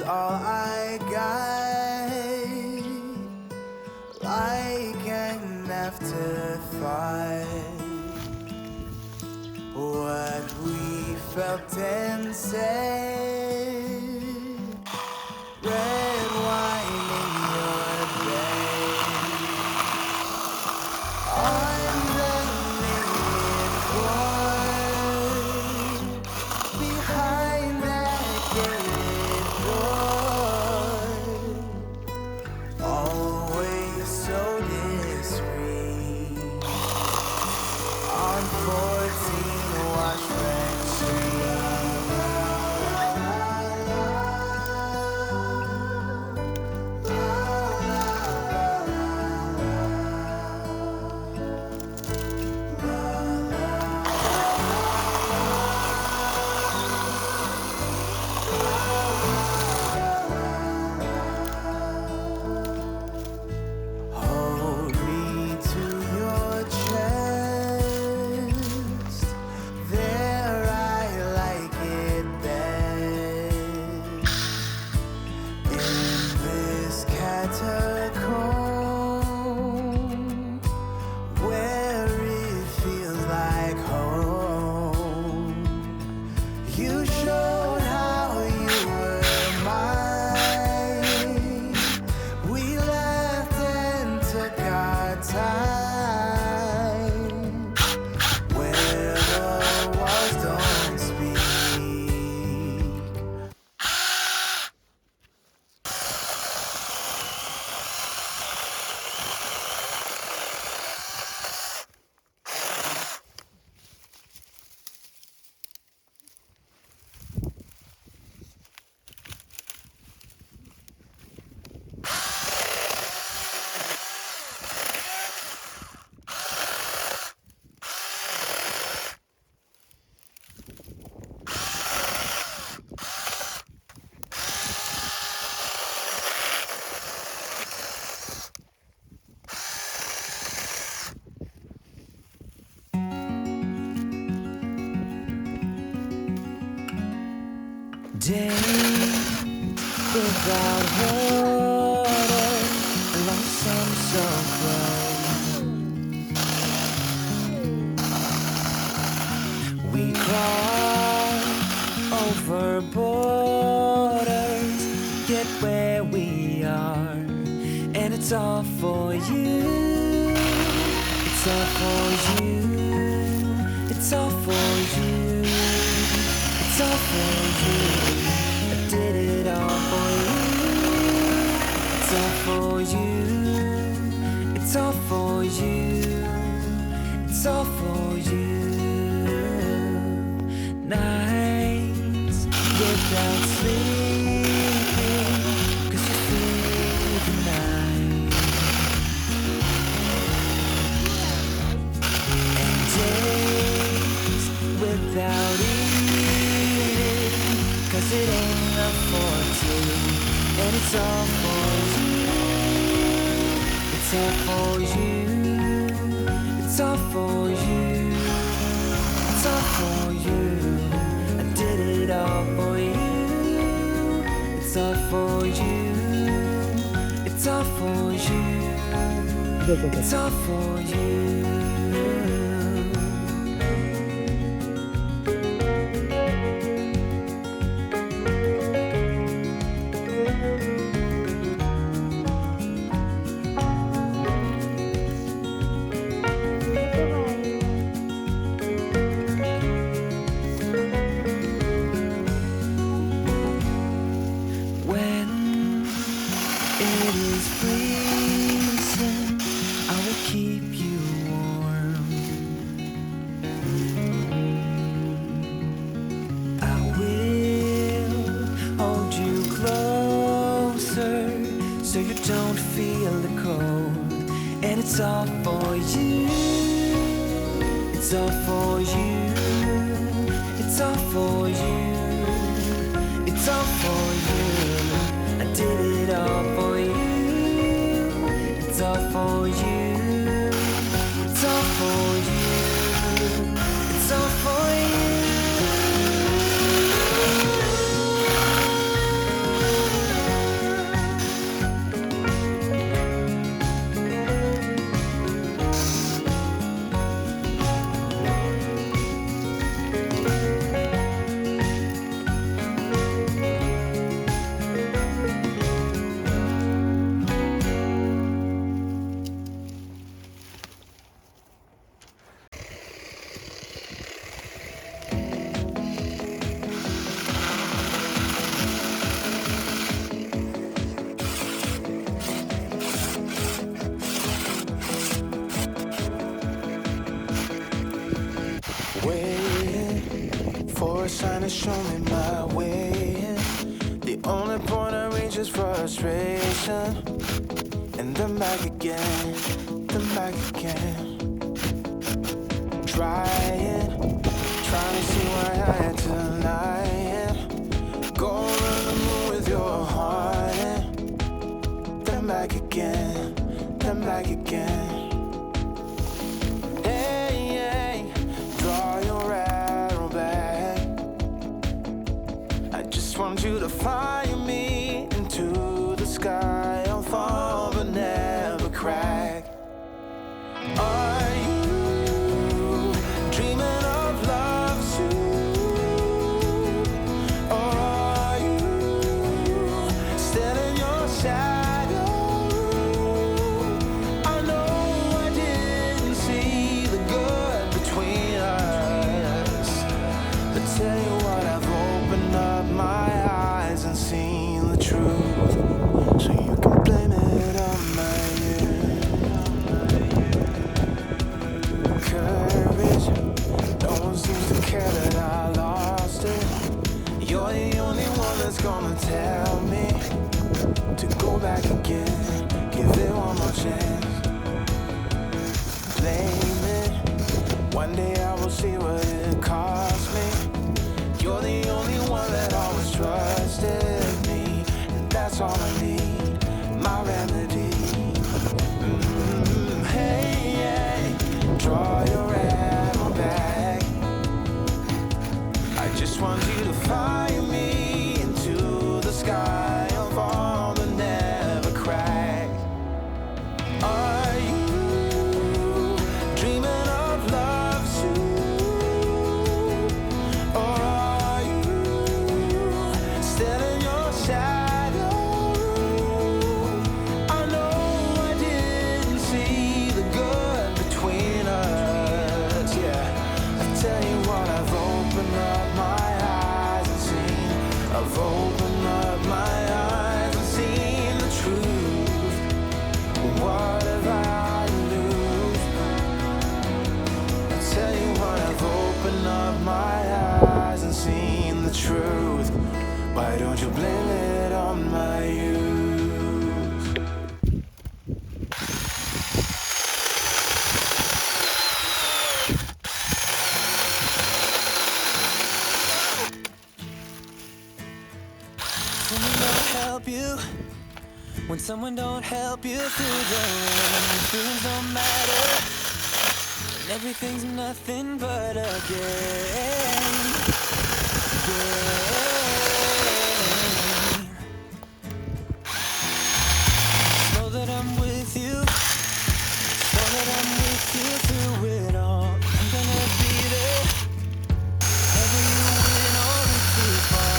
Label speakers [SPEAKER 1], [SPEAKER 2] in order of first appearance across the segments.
[SPEAKER 1] all I got, like an afterthought. What we felt and said, red wine in your bed, on the naked floor, behind that gated door, always so discreet, on 14 Washburn Street. Hold me to your chest, there I like it best. In this catacomb, where it feels like home, you showed how you were mine. We left and took our time, where the walls don't speak. Days without water, lonesome so bright. We crawl over borders, get where we are, and it's all for you. It's all for you. It's all for you. It's all for you. I did it all for you. It's all for you. It's all for you. It's all for you. Nights without sleeping, 'cause you feel the night. And days without eating, 'cause it ain't enough for two. And it's all for you. It's all for you. It's all for you. It's all for you. I did it all for you. It's all for you. It's all for you. It's all for you. When it is freezing, I will keep you warm. I will hold you closer so you don't feel the cold. And it's all for you. It's all for you. It's all for you. It's all for you. I did it all for you. It's all for you. It's all for you. It's all for you. show me my way. The only point I reach is frustration. And then back again, then back again. Trying to see why I had to lie. Go on the moon with your heart. And then back again, then back again. Want you to fly me into the sky. I'll fall but never crack. Are you dreaming of love soon? Or are you still in your shadow? I know I didn't see the good between us, but tell you what, I've opened up my eyes and seen the truth, so you can blame it on my courage. No one seems to care that I lost it. You're the only one that's gonna tell me to go back again, give it one more chance. Blame it, one day I will see what it cost me. You're the only one that always trusted me, and that's all I need, my remedy. Hey, draw your arrow back. I just want you to fly me into the sky of all but never crack. Are you dreaming of love soon? Or are you still in your shadow? I know I didn't see the good between us, yeah. I tell you what, I've opened up my eyes and seen. I've opened up my eyes and seen the truth. What have I to lose? I tell you what, I've opened up my eyes and seen the truth. Why don't you blame it on my youth? Someone don't help you when someone don't help you through the rain. Feelings don't matter and everything's nothing but a game. Know that I'm with you, know that I'm with you through it all. I'm gonna be there, whether you win or if you fall.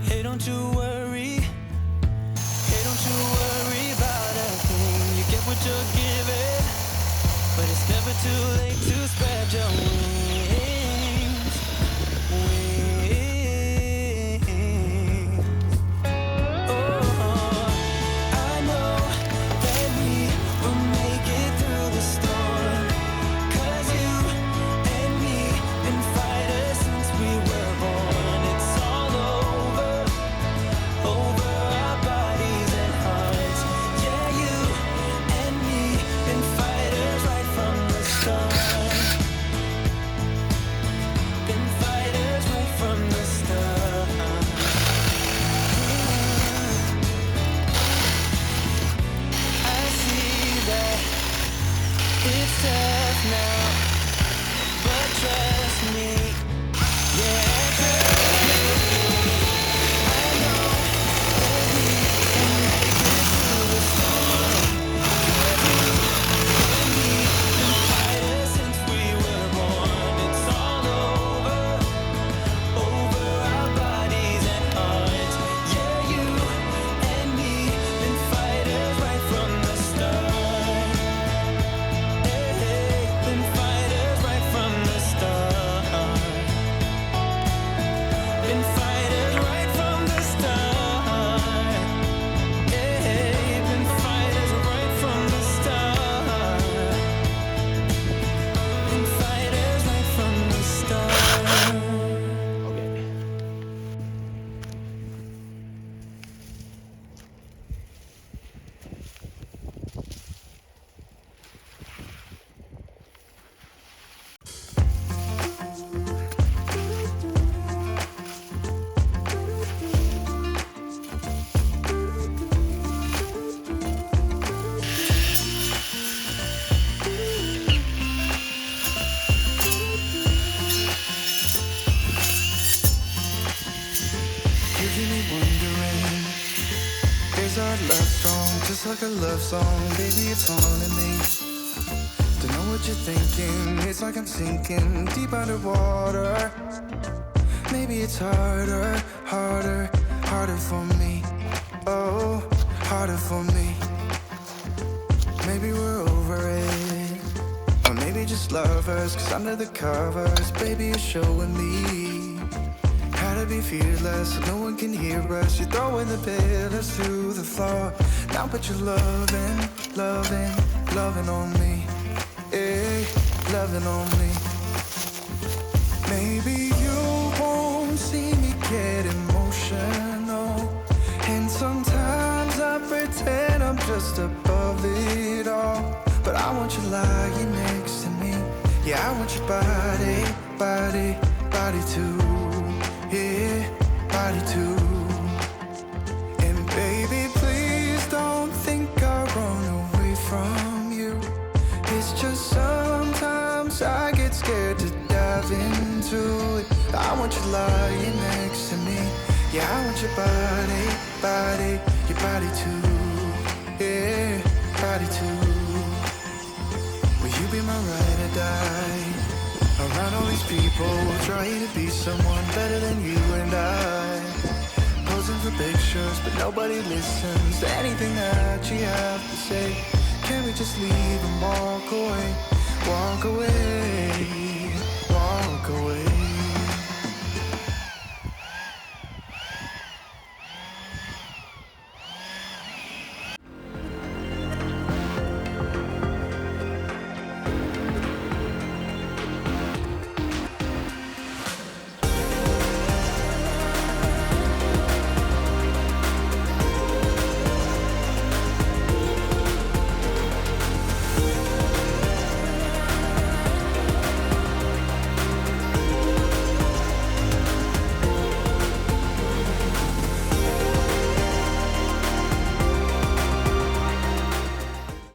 [SPEAKER 1] Hey, don't you worry. Hey, don't you worry about a thing. You get what you're given, but it's never too late to spread your wings. Oh, I know that we will make it through the storm. 'Cause you and me been fighters since we were born. It's all over our bodies and hearts. Yeah, you and me been fighters right from the start. is our love strong, just like a love song. Baby, it's haunting me. Don't know what you're thinking. It's like I'm sinking deep underwater. Maybe it's harder, harder, harder for me. Oh, harder for me. Maybe we're over it, or maybe just lovers. Cause under the covers, baby, you're showing me how to be fearless so no one can hear us. You're throwing the pillars through the floor. Now put your loving, loving, loving on me. Yeah, loving on me. Maybe you won't see me get emotional, and sometimes I pretend I'm just above it all. But I want you lying next to me. Yeah, I want your body, body, body too. Yeah, body too. And baby, please don't think I run away from you. It's just sometimes I get scared to dive into it. I want you lying next to me. Yeah, I want your body, body, your body too. Yeah, body too. Will you be my ride or die? Around all these people trying to be someone better than you and I. Posing for pictures, but nobody listens to anything that you have to say. Can't we just leave and walk away? Walk away, walk away.